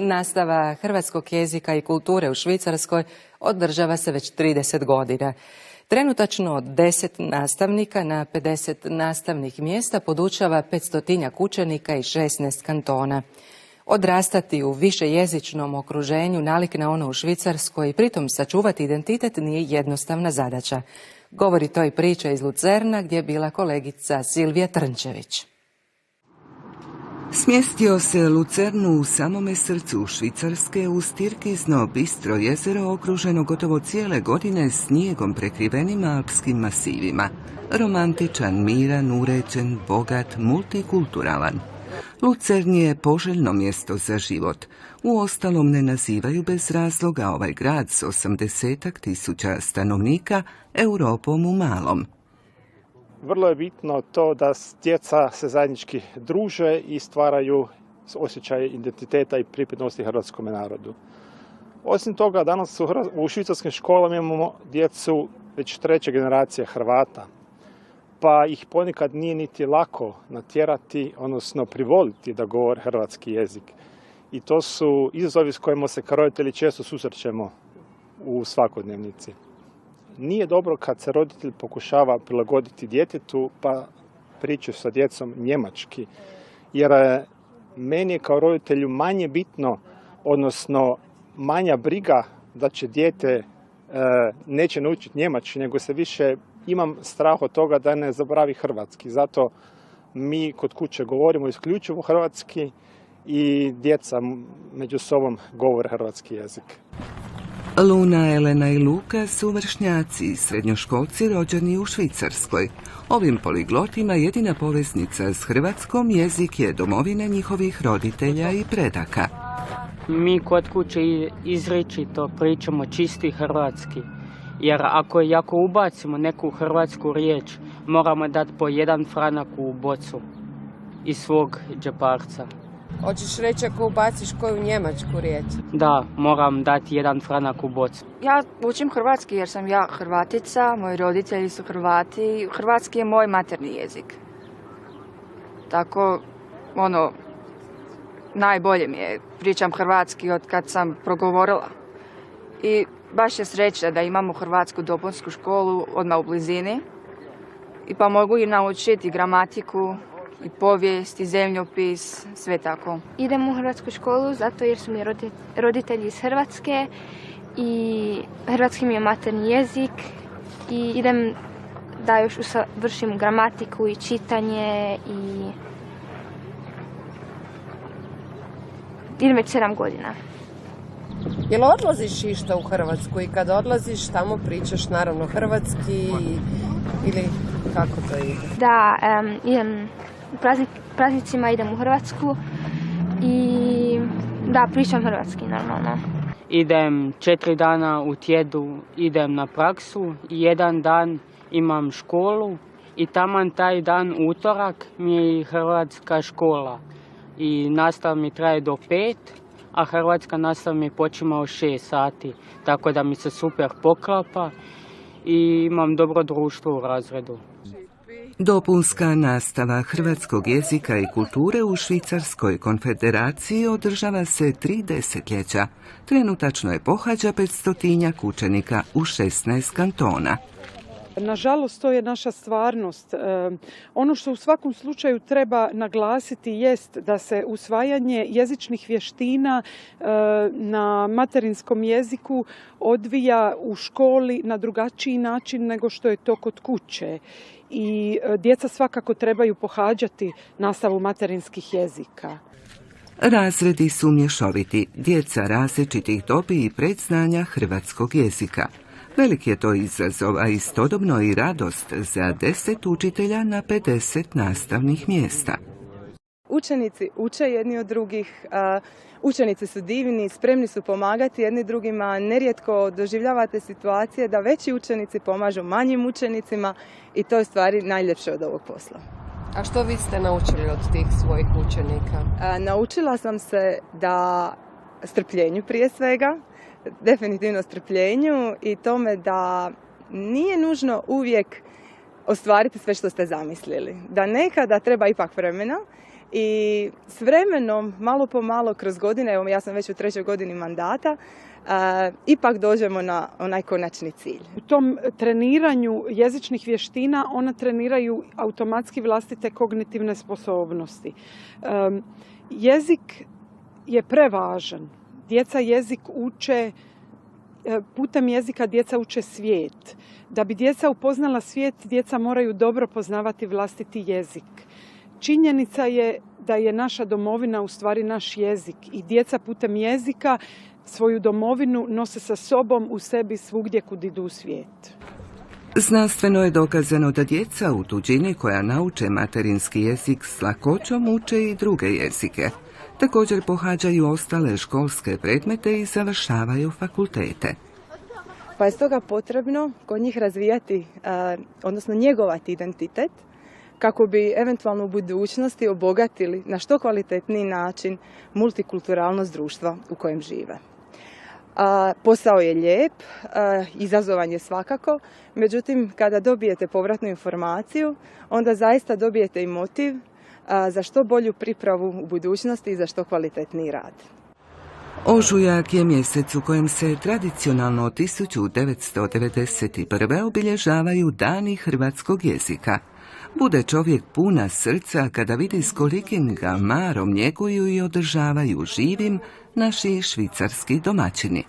Nastava hrvatskog jezika i kulture u Švicarskoj održava se već 30 godina. Trenutačno od 10 nastavnika na 50 nastavnih mjesta podučava 500 učenika i 16 kantona. Odrastati u višejezičnom okruženju, nalik na ono u Švicarskoj i pritom sačuvati identitet nije jednostavna zadaća. Govori to i priča iz Lucerna gdje je bila kolegica Silvija Trnčević. Smjestio se Lucernu u samome srcu Švicarske uz tirkizno bistro jezero okruženo gotovo cijele godine snijegom prekrivenim alpskim masivima. Romantičan, miran, uređen, bogat, multikulturalan. Lucern je poželjno mjesto za život. Uostalom ne nazivaju bez razloga ovaj grad s 80.000 stanovnika Europom u malom. Vrlo je bitno to da djeca se zajednički druže i stvaraju osjećaj identiteta i pripadnosti hrvatskom narodu. Osim toga, danas u švicarskim školama imamo djecu već treće generacije Hrvata, pa ih ponekad nije niti lako natjerati, odnosno privoliti da govore hrvatski jezik. I to su izazovi s kojima se kao roditelji često susrećemo u svakodnevnici. Nije dobro kad se roditelj pokušava prilagoditi djetetu pa priča sa djecom njemački, jer meni je kao roditelju manje bitno, odnosno manja briga da će dijete neće naučiti njemački, nego se više imam strah od toga da ne zaboravi hrvatski. Zato mi kod kuće govorimo isključivo hrvatski i djeca među sobom govore hrvatski jezik. Luna, Elena i Luka su vršnjaci, srednjoškolci rođeni u Švicarskoj. Ovim poliglotima jedina poveznica s Hrvatskom jezik je domovine njihovih roditelja i predaka. Mi kod kuće izričito pričamo čisti hrvatski, jer ako ubacimo neku hrvatsku riječ, moramo dati po 1 franak u bocu iz svog džeparca. Hoćeš reći ako ubaciš koju njemačku riječ? Da, moram dati 1 franak u bocu. Ja učim hrvatski jer sam ja Hrvatica, moji roditelji su Hrvati. Hrvatski je moj materni jezik. Tako, najbolje mi je. Pričam hrvatski od kad sam progovorila. I baš je sreća da imamo hrvatsku dopunsku školu odmah u blizini. I pa mogu i naučiti gramatiku, i povijest, i zemljopis, sve tako. Idem u hrvatsku školu zato jer su mi roditelji iz Hrvatske i hrvatski mi je materni jezik i idem da još usavršim gramatiku i čitanje i idem već 7 godina. Jel odlaziš išta u Hrvatsku i kad odlaziš tamo pričaš naravno hrvatski ili kako to ide? Da, idem u praznicima idem u Hrvatsku i da, pričam hrvatski normalno. Idem 4 dana u tjedu, idem na praksu i 1 dan imam školu i taman taj dan utorak mi je hrvatska škola i nastava mi traje do 5, a hrvatska nastava mi počima u 6 sati, tako da mi se super poklapa i imam dobro društvo u razredu. Dopunska nastava hrvatskog jezika i kulture u Švicarskoj konfederaciji održava se 3 desetljeća. Trenutačno je pohađa 500 učenika u 16 kantona. Nažalost, to je naša stvarnost. Ono što u svakom slučaju treba naglasiti jest da se usvajanje jezičnih vještina na materinskom jeziku odvija u školi na drugačiji način nego što je to kod kuće. I djeca svakako trebaju pohađati nastavu materinskih jezika. Razredi su mješoviti, djeca različitih dobi i predznanja hrvatskog jezika. Velik je to izazov, a istodobno i radost za 10 učitelja na 50 nastavnih mjesta. Učenici uče jedni od drugih, učenici su divni, spremni su pomagati jedni drugima. Nerijetko doživljavate situacije da veći učenici pomažu manjim učenicima i to je stvari najljepše od ovog posla. A što vi ste naučili od tih svojih učenika? Naučila sam se da strpljenju prije svega, definitivno strpljenju i tome da nije nužno uvijek ostvariti sve što ste zamislili. Da nekada treba ipak vremena i s vremenom, malo po malo, kroz godine, evo ja sam već u 3. godini mandata, ipak dođemo na onaj konačni cilj. U tom treniranju jezičnih vještina ona treniraju automatski vlastite kognitivne sposobnosti. Jezik je prevažan. Djeca jezik uče, putem jezika djeca uče svijet. Da bi djeca upoznala svijet, djeca moraju dobro poznavati vlastiti jezik. Činjenica je da je naša domovina u stvari naš jezik i djeca putem jezika svoju domovinu nose sa sobom u sebi svugdje kud idu u svijet. Znanstveno je dokazano da djeca u tuđini koja nauče materinski jezik s lakoćom uče i druge jezike. Također pohađaju ostale školske predmete i završavaju fakultete. Pa je stoga potrebno kod njih razvijati, odnosno njegovati identitet, kako bi eventualno u budućnosti obogatili na što kvalitetniji način multikulturalnost društva u kojem žive. Posao je lijep, izazovan je svakako, međutim kada dobijete povratnu informaciju, onda zaista dobijete i motiv za što bolju pripravu u budućnosti i za što kvalitetniji rad. Ožujak je mjesec u kojem se tradicionalno od 1991. obilježavaju Dani hrvatskog jezika. Bude čovjek puna srca kada vidi s kolikim ga marom njeguju i održavaju živim naši švicarski domaćini.